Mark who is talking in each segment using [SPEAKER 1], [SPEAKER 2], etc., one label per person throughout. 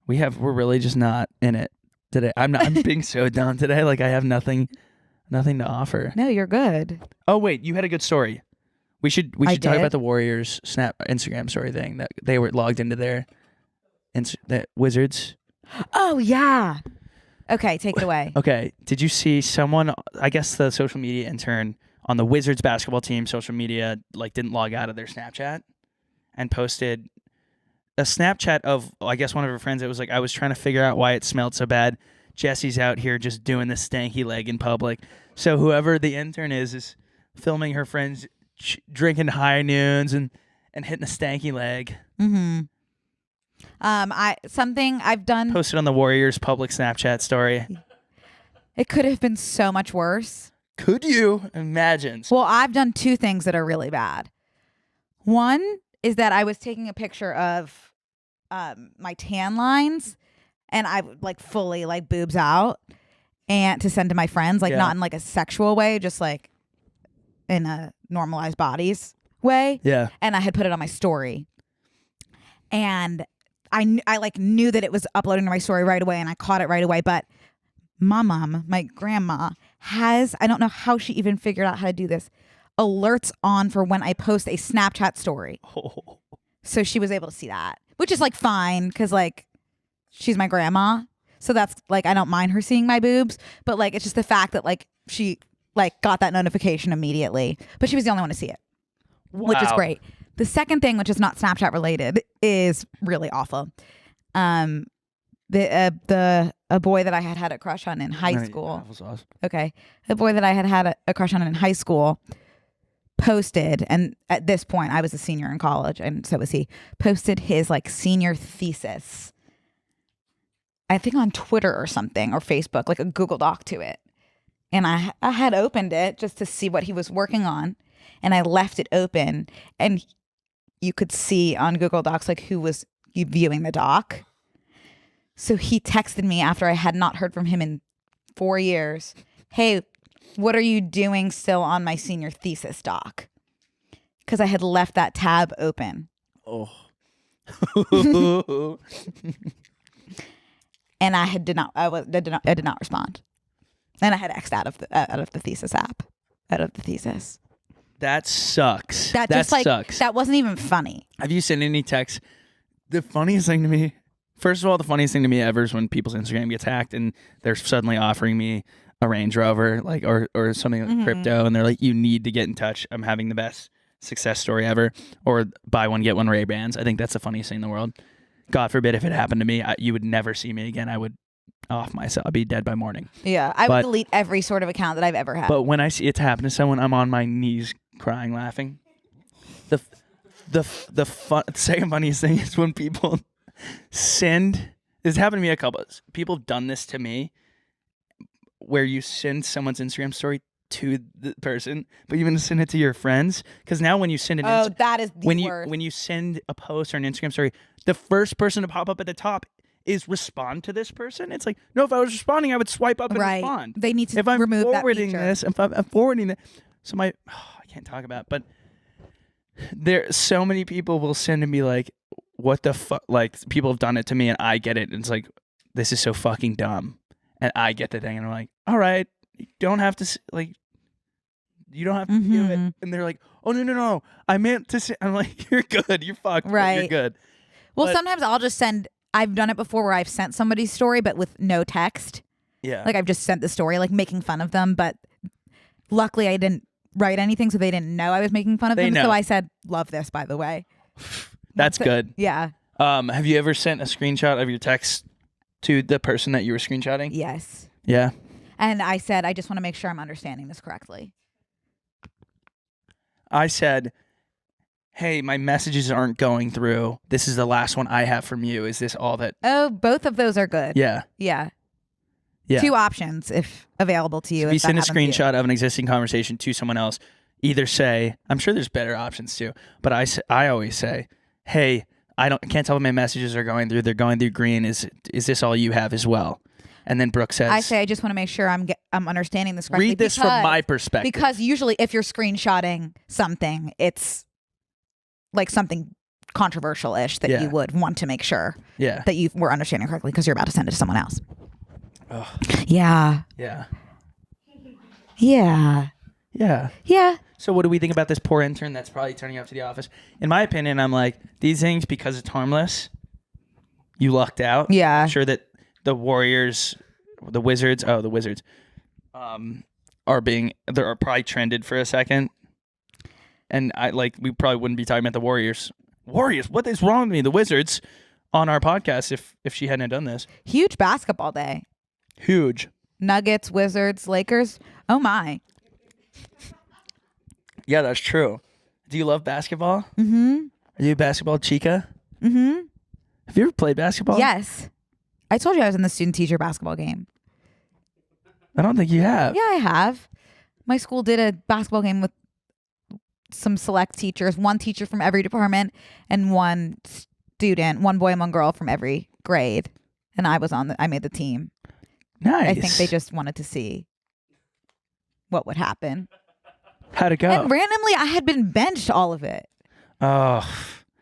[SPEAKER 1] we're really just not in it today. I'm being so down today. Like I have nothing to offer.
[SPEAKER 2] No, you're good.
[SPEAKER 1] Oh wait, you had a good story. We should talk
[SPEAKER 2] did?
[SPEAKER 1] about the Warriors Instagram story thing that they were logged into their the Wizards.
[SPEAKER 2] Oh yeah. Okay, take it away.
[SPEAKER 1] Okay, did you see someone? I guess the social media intern on the Wizards basketball team social media like didn't log out of their Snapchat and posted a Snapchat of I guess one of her friends. It was like I was trying to figure out why it smelled so bad. Jesse's out here just doing the stanky leg in public. So whoever the intern is filming her friends drinking high noons and hitting a stanky leg.
[SPEAKER 2] Mm-hmm. Something I've done
[SPEAKER 1] Posted on the Warriors public Snapchat story.
[SPEAKER 2] It could have been so much worse.
[SPEAKER 1] Could you imagine?
[SPEAKER 2] Well, I've done two things that are really bad. One is that I was taking a picture of my tan lines and I like fully like boobs out and to send to my friends, like not in like a sexual way, just like in a normalized bodies way.
[SPEAKER 1] Yeah.
[SPEAKER 2] And I had put it on my story. And I like knew that it was uploading to my story right away and I caught it right away. But my mom, my grandma, has, I don't know how she even figured out how to do this, alerts on for when I post a Snapchat story.
[SPEAKER 1] Oh.
[SPEAKER 2] So she was able to see that, which is like fine because like she's my grandma. So that's like, I don't mind her seeing my boobs, but like, it's just the fact that like she like got that notification immediately, but she was the only one to see it, which is great. The second thing, which is not Snapchat related, is really awful. A boy that I had a crush on in high school. Okay. The boy that I had a crush on in high school posted, and at this point I was a senior in college and so was he, posted his like senior thesis, I think on Twitter or something, or Facebook, like a Google Doc to it. And I had opened it just to see what he was working on. And I left it open and you could see on Google Docs like who was viewing the doc. So he texted me after I had not heard from him in 4 years. Hey, what are you doing still on my senior thesis doc? Because I had left that tab open.
[SPEAKER 1] Oh.
[SPEAKER 2] And I did not respond. And I had X'd out of the thesis app, out of the thesis.
[SPEAKER 1] That sucks.
[SPEAKER 2] That sucks. That wasn't even funny.
[SPEAKER 1] Have you sent any texts? The funniest thing to me, first of all, the funniest thing to me ever is when people's Instagram gets hacked and they're suddenly offering me a Range Rover, like or something like crypto, and they're like, "You need to get in touch. I'm having the best success story ever." Or buy one get one Ray-Bans. I think that's the funniest thing in the world. God forbid if it happened to me, you would never see me again. I would off myself. I'd be dead by morning.
[SPEAKER 2] Yeah, I would delete every sort of account that I've ever had.
[SPEAKER 1] But when I see it happen to someone, I'm on my knees crying, laughing. The second funniest thing is when people send. This happened to me a couple. People have done this to me, where you send someone's Instagram story to the person, but you even send it to your friends. Because now when you send an
[SPEAKER 2] that is the worst.
[SPEAKER 1] When you send a post or an Instagram story, the first person to pop up at the top is respond to this person. It's like, no, if I was responding, I would swipe up and respond.
[SPEAKER 2] They need to
[SPEAKER 1] if I'm
[SPEAKER 2] remove
[SPEAKER 1] forwarding
[SPEAKER 2] that feature.
[SPEAKER 1] this, if I'm forwarding this, so I can't talk about it, but there so many people will send to me like, what the fuck? Like people have done it to me and I get it. And it's like, this is so fucking dumb. And I get the thing and I'm like, all right, you don't have to you don't have to do it. And they're like, oh no, I meant to say. I'm like, you're good, you're fucked, right? You're good.
[SPEAKER 2] Well, sometimes I'll just send. I've done it before where I've sent somebody's story, but with no text.
[SPEAKER 1] Yeah.
[SPEAKER 2] Like I've just sent the story, like making fun of them. But luckily I didn't write anything, so they didn't know I was making fun of them. So I said, love this, by the way.
[SPEAKER 1] That's good.
[SPEAKER 2] Yeah.
[SPEAKER 1] Have you ever sent a screenshot of your text to the person that you were screenshotting?
[SPEAKER 2] Yes.
[SPEAKER 1] Yeah.
[SPEAKER 2] And I said, I just want to make sure I'm understanding this correctly.
[SPEAKER 1] I said, hey, my messages aren't going through. This is the last one I have from you. Is this all that?
[SPEAKER 2] Oh, both of those are good.
[SPEAKER 1] Yeah.
[SPEAKER 2] Yeah.
[SPEAKER 1] Yeah.
[SPEAKER 2] 2 options if available to you.
[SPEAKER 1] So if you send a screenshot of an existing conversation to someone else, either say, I'm sure there's better options too, but I always say, hey, I can't tell if my messages are going through. They're going through green. Is this all you have as well? And then Brooke says,
[SPEAKER 2] I say, I just want to make sure I'm understanding this correctly.
[SPEAKER 1] Read this from my perspective.
[SPEAKER 2] Because usually if you're screenshotting something, it's like something controversial-ish that you would want to make sure that you were understanding correctly because you're about to send it to someone else.
[SPEAKER 1] Ugh.
[SPEAKER 2] Yeah.
[SPEAKER 1] Yeah.
[SPEAKER 2] Yeah.
[SPEAKER 1] Yeah.
[SPEAKER 2] Yeah.
[SPEAKER 1] So what do we think about this poor intern that's probably turning up to the office? In my opinion, I'm like, these things, because it's harmless, you lucked out.
[SPEAKER 2] Yeah.
[SPEAKER 1] I'm sure that the Wizards, they're probably trended for a second. And we probably wouldn't be talking about the Warriors. Warriors, what is wrong with me? The Wizards on our podcast if she hadn't done this.
[SPEAKER 2] Huge basketball day.
[SPEAKER 1] Huge.
[SPEAKER 2] Nuggets, Wizards, Lakers. Oh my.
[SPEAKER 1] Yeah, that's true. Do you love basketball?
[SPEAKER 2] Mm-hmm.
[SPEAKER 1] Are you a basketball chica?
[SPEAKER 2] Mm-hmm.
[SPEAKER 1] Have you ever played basketball?
[SPEAKER 2] Yes. I told you I was in the student-teacher basketball game.
[SPEAKER 1] I don't think you have.
[SPEAKER 2] Yeah, I have. My school did a basketball game with some select teachers, one teacher from every department and one student, one boy and one girl from every grade. And I made the team.
[SPEAKER 1] Nice.
[SPEAKER 2] I think they just wanted to see what would happen.
[SPEAKER 1] How'd it go?
[SPEAKER 2] And randomly, I had been benched all of it.
[SPEAKER 1] Oh,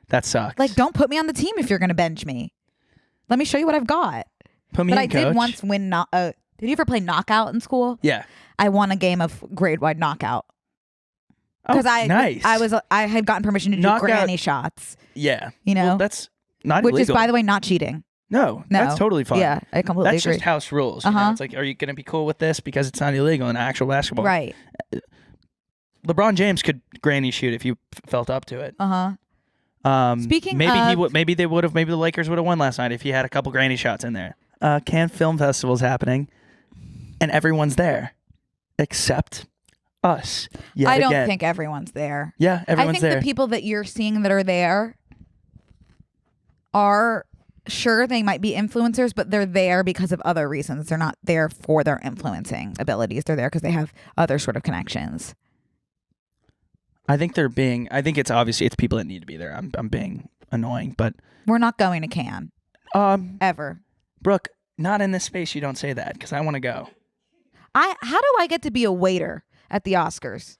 [SPEAKER 1] that sucks.
[SPEAKER 2] Like, don't put me on the team if you're going to bench me. Let me show you what I've got.
[SPEAKER 1] Put me
[SPEAKER 2] but
[SPEAKER 1] in,
[SPEAKER 2] I
[SPEAKER 1] coach.
[SPEAKER 2] did once win. Did you ever play knockout in school?
[SPEAKER 1] Yeah.
[SPEAKER 2] I won a game of grade-wide knockout. Because
[SPEAKER 1] nice.
[SPEAKER 2] I had gotten permission to do granny shots.
[SPEAKER 1] Yeah.
[SPEAKER 2] You know?
[SPEAKER 1] Well, that's not
[SPEAKER 2] Which
[SPEAKER 1] illegal.
[SPEAKER 2] is, by the way, not cheating.
[SPEAKER 1] No, that's totally fine.
[SPEAKER 2] Yeah, I completely agree.
[SPEAKER 1] That's just house rules. You know? It's like, are you going to be cool with this because it's not illegal in actual basketball?
[SPEAKER 2] Right.
[SPEAKER 1] LeBron James could granny shoot if you felt up to it.
[SPEAKER 2] Speaking
[SPEAKER 1] maybe the Lakers would have won last night if he had a couple granny shots in there. Cannes Film Festival's happening, and everyone's there, except us.
[SPEAKER 2] I don't think everyone's there.
[SPEAKER 1] Yeah, everyone's there.
[SPEAKER 2] I think the people that you're seeing that are there are sure they might be influencers, but they're there because of other reasons. They're not there for their influencing abilities. They're there because they have other sort of connections.
[SPEAKER 1] I think it's obviously it's people that need to be there. I'm being annoying, but
[SPEAKER 2] we're not going to Cannes. Ever.
[SPEAKER 1] Brooke, not in this space. You don't say that because I want to go.
[SPEAKER 2] How do I get to be a waiter at the Oscars?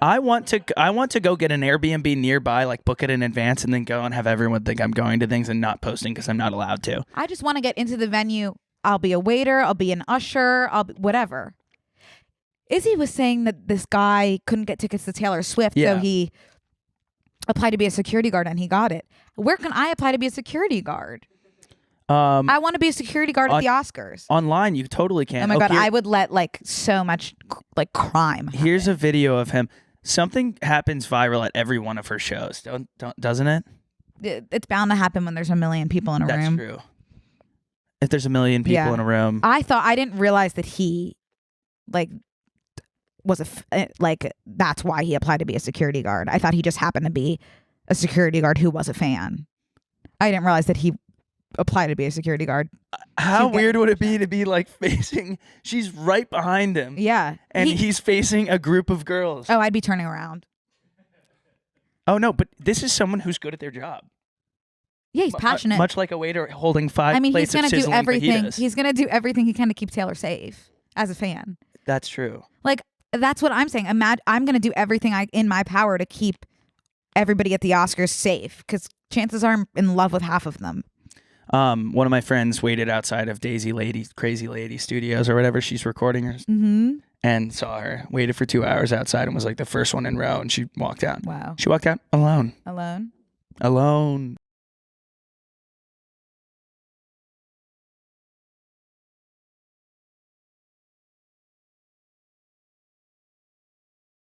[SPEAKER 1] I want to go get an Airbnb nearby, like book it in advance, and then go and have everyone think I'm going to things and not posting because I'm not allowed to.
[SPEAKER 2] I just want to get into the venue. I'll be a waiter. I'll be an usher. I'll be whatever. Izzy was saying that this guy couldn't get tickets to Taylor Swift, so he applied to be a security guard and he got it. Where can I apply to be a security guard? I want to be a security guard at the Oscars.
[SPEAKER 1] Online, you totally can.
[SPEAKER 2] Oh my God, I would let so much crime happen.
[SPEAKER 1] Here's a video of him. Something happens viral at every one of her shows, doesn't it?
[SPEAKER 2] It's bound to happen when there's a million people in a room.
[SPEAKER 1] That's true. If there's a million people in a room.
[SPEAKER 2] I didn't realize that he was that's why he applied to be a security guard. I thought he just happened to be a security guard who was a fan. I didn't realize that he applied to be a security guard.
[SPEAKER 1] How weird would it be to be facing, she's right behind him.
[SPEAKER 2] Yeah.
[SPEAKER 1] And he's facing a group of girls.
[SPEAKER 2] Oh, I'd be turning around.
[SPEAKER 1] Oh no, but this is someone who's good at their job.
[SPEAKER 2] Yeah, he's passionate.
[SPEAKER 1] Much like a waiter holding five plates of sizzling fajitas.
[SPEAKER 2] He's going to do everything he can to keep Taylor safe as a fan.
[SPEAKER 1] That's true.
[SPEAKER 2] That's what I'm saying. I'm going to do everything in my power to keep everybody at the Oscars safe because chances are I'm in love with half of them.
[SPEAKER 1] One of my friends waited outside of Crazy Lady Studios or whatever she's recording her, and saw her. Waited for 2 hours outside and was the first one in row, and she walked out.
[SPEAKER 2] Wow.
[SPEAKER 1] She walked out alone.
[SPEAKER 2] Alone?
[SPEAKER 1] Alone.